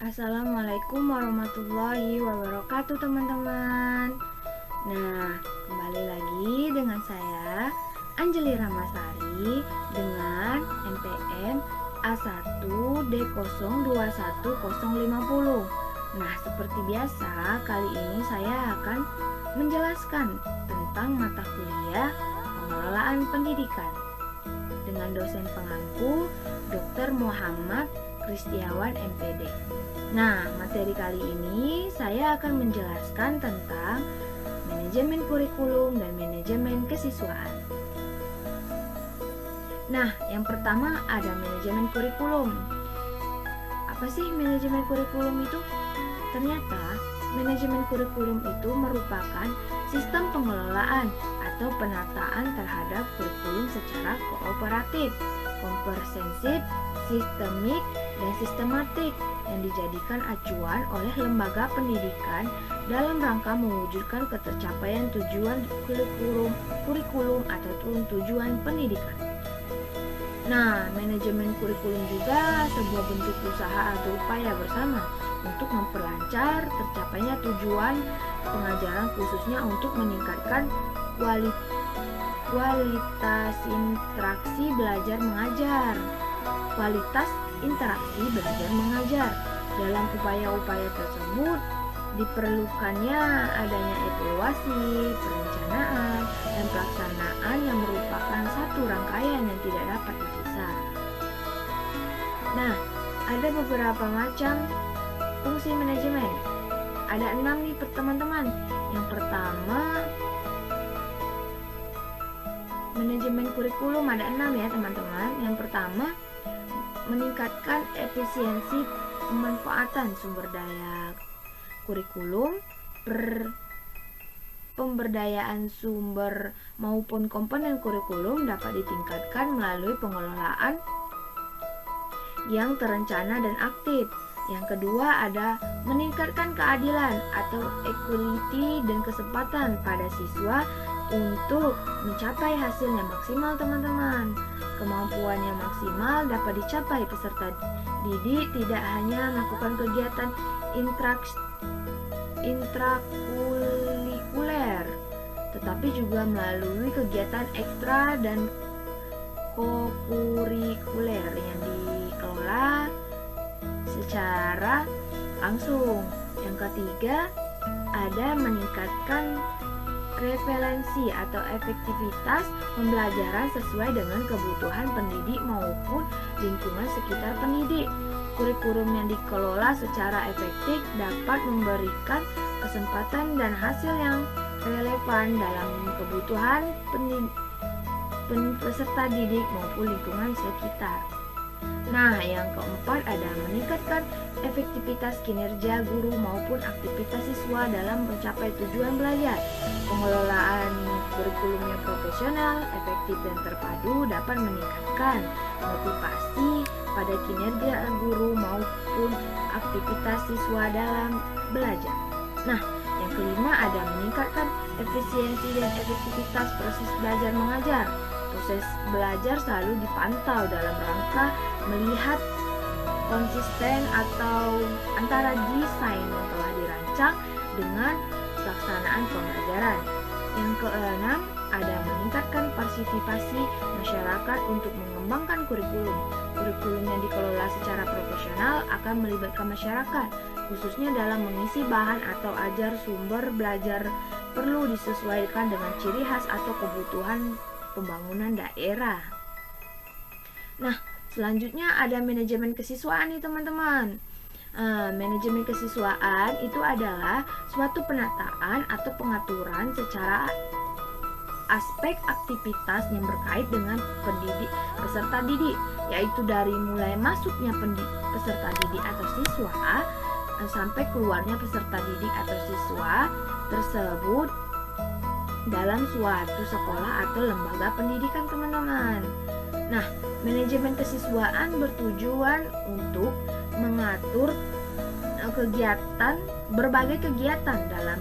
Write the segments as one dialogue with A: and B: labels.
A: Assalamualaikum warahmatullahi wabarakatuh teman-teman. Nah, kembali lagi dengan saya Anjeli Ramasari dengan NPM A1D021050. Nah, seperti biasa kali ini saya akan menjelaskan tentang mata kuliah pengelolaan pendidikan dengan dosen pengampu Dr. Muhammad Kristiawan MPD. Nah, materi kali ini saya akan menjelaskan tentang manajemen kurikulum dan manajemen kesiswaan. Nah, yang pertama ada manajemen kurikulum. Apa sih manajemen kurikulum itu? Ternyata manajemen kurikulum itu merupakan sistem pengelolaan atau penataan terhadap kurikulum secara kooperatif, komprehensif, sistemik, dan sistematik yang dijadikan acuan oleh lembaga pendidikan dalam rangka mewujudkan ketercapaian tujuan kurikulum atau tujuan pendidikan. Nah, manajemen kurikulum juga sebuah bentuk usaha atau upaya bersama untuk memperlancar tercapainya tujuan pengajaran, khususnya untuk meningkatkan kualitas interaksi belajar mengajar. Dalam upaya-upaya tersebut diperlukannya adanya evaluasi, perencanaan, dan pelaksanaan yang merupakan satu rangkaian yang tidak dapat dipisah. Nah, ada beberapa macam fungsi manajemen. Ada 6 nih teman-teman. Yang pertama, manajemen kurikulum ada 6 ya teman-teman. Yang pertama, meningkatkan efisiensi pemanfaatan sumber daya kurikulum, pemberdayaan sumber maupun komponen kurikulum dapat ditingkatkan melalui pengelolaan yang terencana dan aktif. Yang kedua ada meningkatkan keadilan atau equality dan kesempatan pada siswa untuk mencapai hasil yang maksimal teman-teman. Kemampuan yang maksimal dapat dicapai peserta didik tidak hanya melakukan kegiatan intrakurikuler, tetapi juga melalui kegiatan ekstra dan kokurikuler yang dikelola secara langsung. Yang ketiga, ada meningkatkan revalensi atau efektivitas pembelajaran sesuai dengan kebutuhan pendidik maupun lingkungan sekitar pendidik. Kurikulum yang dikelola secara efektif dapat memberikan kesempatan dan hasil yang relevan dalam kebutuhan peserta didik maupun lingkungan sekitar. Nah, yang keempat ada meningkatkan efektivitas kinerja guru maupun aktivitas siswa dalam mencapai tujuan belajar. Pengelolaan kurikulum yang profesional, efektif dan terpadu dapat meningkatkan motivasi pada kinerja guru maupun aktivitas siswa dalam belajar. Nah, yang kelima ada meningkatkan efisiensi dan efektivitas proses belajar mengajar. Proses belajar selalu dipantau dalam rangka melihat konsisten atau antara desain yang telah dirancang dengan pelaksanaan pembelajaran. Yang keenam ada meningkatkan partisipasi masyarakat untuk mengembangkan kurikulum. Kurikulum yang dikelola secara profesional akan melibatkan masyarakat, khususnya dalam mengisi bahan atau ajar sumber belajar perlu disesuaikan dengan ciri khas atau kebutuhan pembangunan daerah. Nah, selanjutnya ada manajemen kesiswaan nih teman-teman. Manajemen kesiswaan itu adalah suatu penataan atau pengaturan secara aspek aktivitas yang berkait dengan peserta didik, yaitu dari mulai masuknya peserta didik atau siswa sampai keluarnya peserta didik atau siswa tersebut dalam suatu sekolah atau lembaga pendidikan teman-teman. Nah, manajemen kesiswaan bertujuan untuk mengatur berbagai kegiatan dalam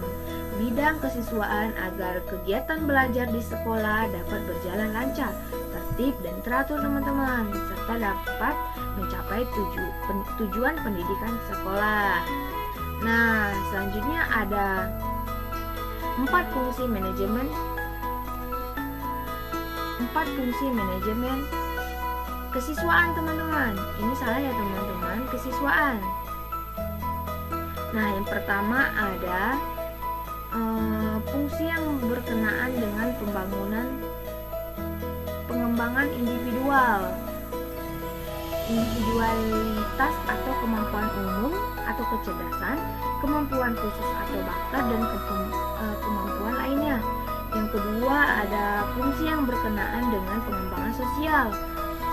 A: bidang kesiswaan agar kegiatan belajar di sekolah dapat berjalan lancar, tertib dan teratur teman-teman, serta dapat mencapai tujuan pendidikan sekolah. Nah, selanjutnya ada 4 fungsi manajemen kesiswaan, teman-teman. Ini salah ya, teman-teman, kesiswaan. Nah, yang pertama ada fungsi yang berkenaan dengan pengembangan individualitas atau kemampuan umum atau kecerdasan, kemampuan khusus atau bakat, dan kemampuan lainnya. Yang kedua ada fungsi yang berkenaan dengan pengembangan sosial,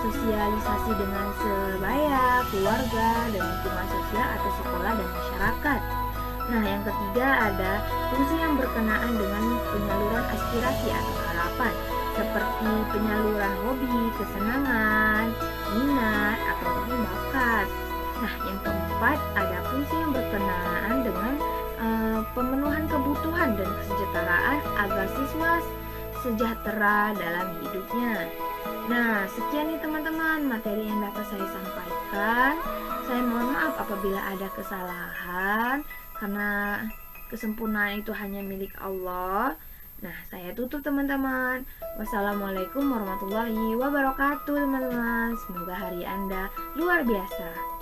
A: sosialisasi dengan sebaya, keluarga, dan lingkungan sosial atau sekolah dan masyarakat. Nah, yang ketiga ada fungsi yang berkenaan dengan penyaluran aspirasi atau harapan, seperti penyaluran hobi, kesenangan, minat, atau bakat. Nah, yang keempat ada fungsi yang berkenaan dengan pemenuhan kebutuhan dan kesejahteraan agar siswa sejahtera dalam hidupnya. Nah, sekian nih teman-teman materi yang dapat saya sampaikan. Saya mohon maaf apabila ada kesalahan, karena kesempurnaan itu hanya milik Allah. Nah, saya tutup teman-teman. Wassalamualaikum warahmatullahi wabarakatuh teman-teman. Semoga hari Anda luar biasa.